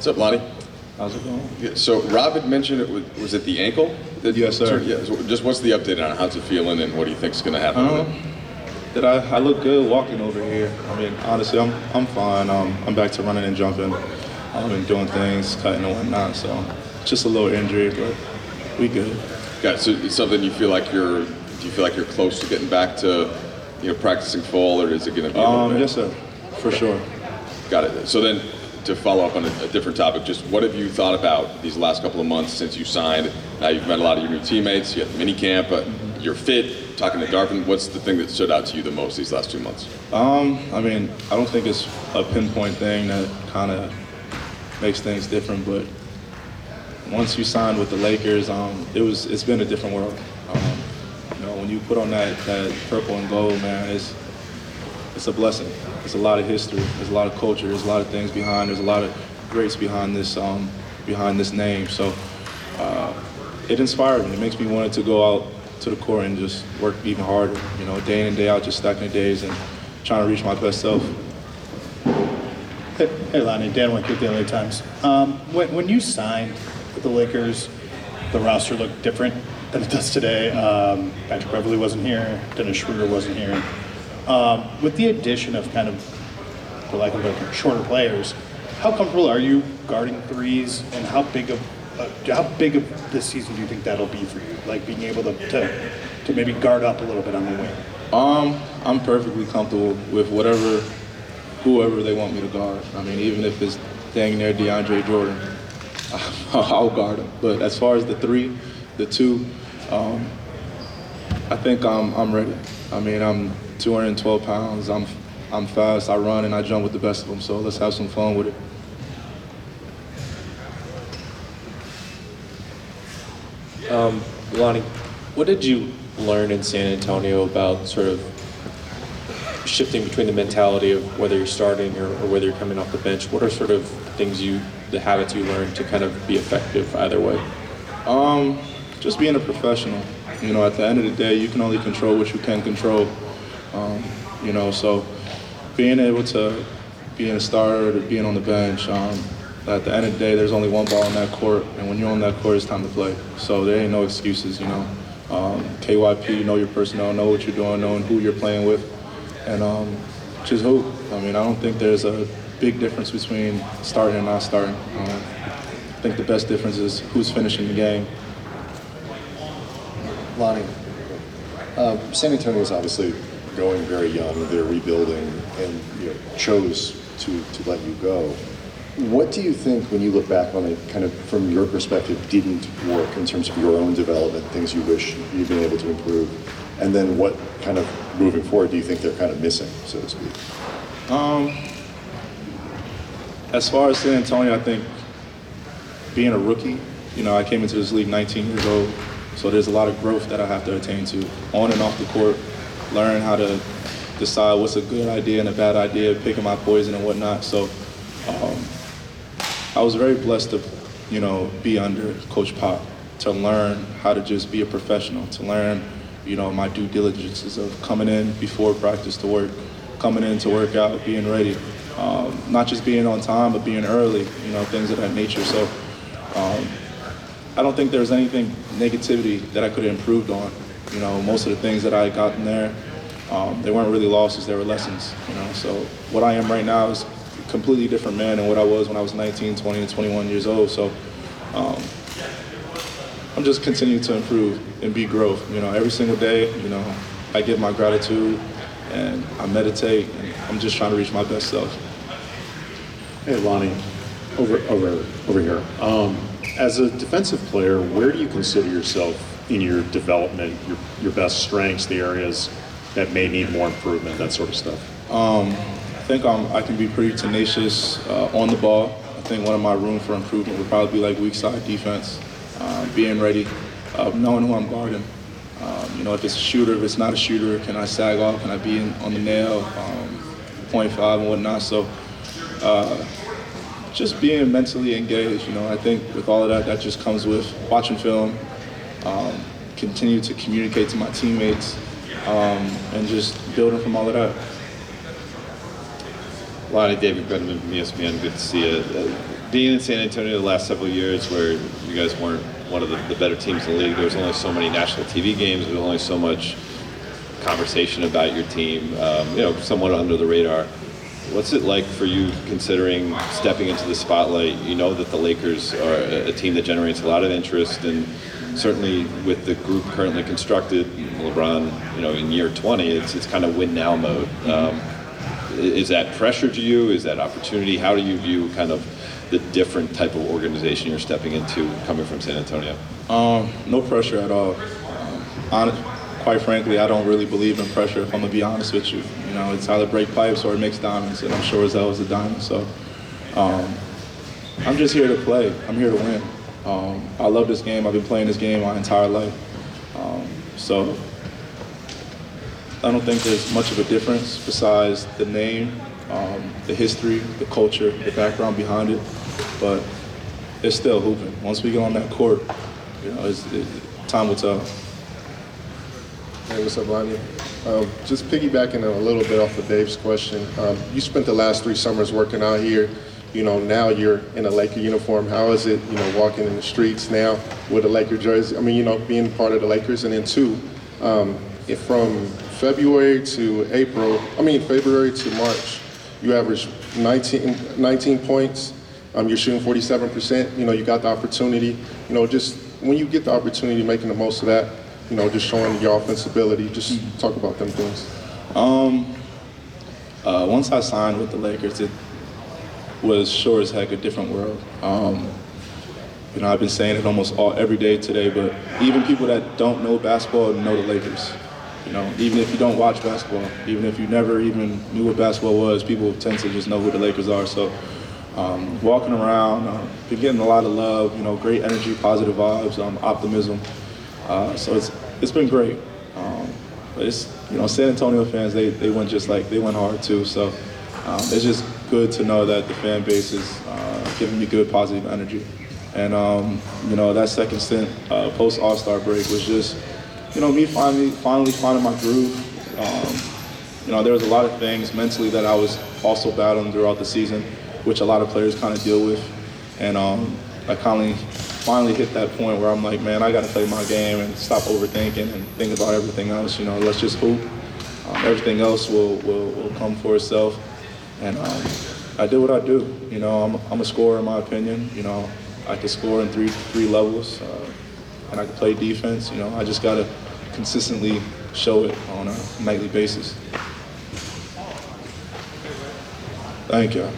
What's up, Lonnie? How's it going? Yeah, so Rob had mentioned was it the ankle? Yes, sir. Yeah. So just what's the update on how's it feeling and what do you think's going to happen with it? That I look good walking over here. I mean, honestly, I'm fine. I'm back to running and jumping. I've been doing things, cutting and whatnot. So just a little injury, but we good. Got it. So it's something do you feel like you're close to getting back to, practicing full, or is it going to be a little bit? Yes, sir, for sure. Got it. So then, to follow up on a different topic, just what have you thought about these last couple of months since you signed? Now you've met a lot of your new teammates, you had the mini camp, you're fit, talking to Darvin. What's the thing that stood out to you the most these last 2 months? I mean, I don't think it's a pinpoint thing that kind of makes things different, but once you signed with the Lakers, it's been a different world. When you put on that purple and gold, man, it's a blessing. There's a lot of history. There's a lot of culture. There's a lot of things behind. There's a lot of greats behind this name. So it inspired me. It makes me want to go out to the court and just work even harder. Day in and day out, just stacking the days and trying to reach my best self. Hey Lonnie, Dan Wink with the LA Times. When you signed with the Lakers, the roster looked different than it does today. Patrick Beverley wasn't here. Dennis Schroeder wasn't here. With the addition of kind of, for lack of a better, shorter players, how comfortable are you guarding threes, and how big of this season do you think that'll be for you? Like being able to maybe guard up a little bit on the wing. I'm perfectly comfortable with whoever they want me to guard. I mean, even if it's dang near DeAndre Jordan, I'll guard him. But as far as the two, I think I'm ready. I mean, I'm 212 pounds. I'm fast. I run and I jump with the best of them. So let's have some fun with it. Lonnie, what did you learn in San Antonio about sort of shifting between the mentality of whether you're starting or whether you're coming off the bench? What are sort of the habits you learned to kind of be effective either way? Just being a professional. At the end of the day, you can only control what you can control. So being able to being a starter to being on the bench, at the end of the day, there's only one ball on that court, and when you're on that court, it's time to play. So there ain't no excuses, KYP, know your personnel, know what you're doing, knowing who you're playing with, and just hoop. I mean, I don't think there's a big difference between starting and not starting. I think the best difference is who's finishing the game. Lonnie, San Antonio is obviously going very young. They're rebuilding and chose to let you go. What do you think, when you look back on it, kind of from your perspective, didn't work in terms of your own development, things you wish you'd been able to improve? And then what kind of, moving forward, do you think they're kind of missing, so to speak? As far as San Antonio, I think being a rookie, I came into this league 19 years old, so there's a lot of growth that I have to attain to, on and off the court, learn how to decide what's a good idea and a bad idea, picking my poison and whatnot. So I was very blessed to, be under Coach Pop, to learn how to just be a professional, to learn, my due diligences of coming in before practice to work, coming in to work out, being ready, not just being on time, but being early, things of that nature. So I don't think there's anything negativity that I could have improved on. Most of the things that I got in there, they weren't really losses, they were lessons. So what I am right now is a completely different man than what I was when I was 19, 20, and 21 years old. So I'm just continuing to improve and be growth. Every single day, I give my gratitude and I meditate, and I'm just trying to reach my best self. Hey, Lonnie, over here. As a defensive player, where do you consider yourself in your development, your best strengths, the areas that may need more improvement, that sort of stuff? I think I can be pretty tenacious on the ball. I think one of my room for improvement would probably be like weak side defense, being ready, knowing who I'm guarding. If it's a shooter, if it's not a shooter, can I sag off? Can I be on the nail, 0.5 and whatnot? So just being mentally engaged, I think with all of that, that just comes with watching film, continue to communicate to my teammates, and just building from all of that. Lonnie, David Brennan from ESPN, good to see you. being in San Antonio the last several years where you guys weren't one of the better teams in the league, there was only so many national TV games, there was only so much conversation about your team, somewhat under the radar. What's it like for you considering stepping into the spotlight? You know that the Lakers are a team that generates a lot of interest, and certainly with the group currently constructed, LeBron, in year 20, it's kind of win now mode. Is that pressure to you? Is that opportunity? How do you view kind of the different type of organization you're stepping into coming from San Antonio? No pressure at all. Quite frankly, I don't really believe in pressure, if I'm gonna be honest with you. It's either break pipes or it makes diamonds, and I'm sure as hell was a diamond. So I'm just here to play. I'm here to win. I love this game. I've been playing this game my entire life. So I don't think there's much of a difference besides the name, the history, the culture, the background behind it. But it's still hooping. Once we get on that court, time will tell. Hey, what's up, Lonnie? Just piggybacking a little bit off of Dave's question. You spent the last 3 summers working out here. Now you're in a Laker uniform. How is it, walking in the streets now with a Laker jersey? I mean, being part of the Lakers. And then 2, from February to March, you averaged 19 points. You're shooting 47%. You got the opportunity. Just when you get the opportunity, making the most of that. Just showing your offensive ability. Just talk about them things. Once I signed with the Lakers, it was sure as heck a different world. I've been saying it almost every day today, but even people that don't know basketball know the Lakers. Even if you don't watch basketball, even if you never even knew what basketball was, people tend to just know who the Lakers are. So walking around, been getting a lot of love, great energy, positive vibes, optimism. So it's been great. But it's, San Antonio fans, they went they went hard too. So it's just good to know that the fan base is giving me good positive energy. And that second stint post All-Star break was just me finally finding my groove. There was a lot of things mentally that I was also battling throughout the season, which a lot of players kind of deal with. And I finally hit that point where I'm like, man, I got to play my game and stop overthinking and think about everything else. Let's just hoop. Everything else will come for itself. And I did what I do. I'm a scorer in my opinion. I can score in three levels, and I can play defense. I just got to consistently show it on a nightly basis. Thank you.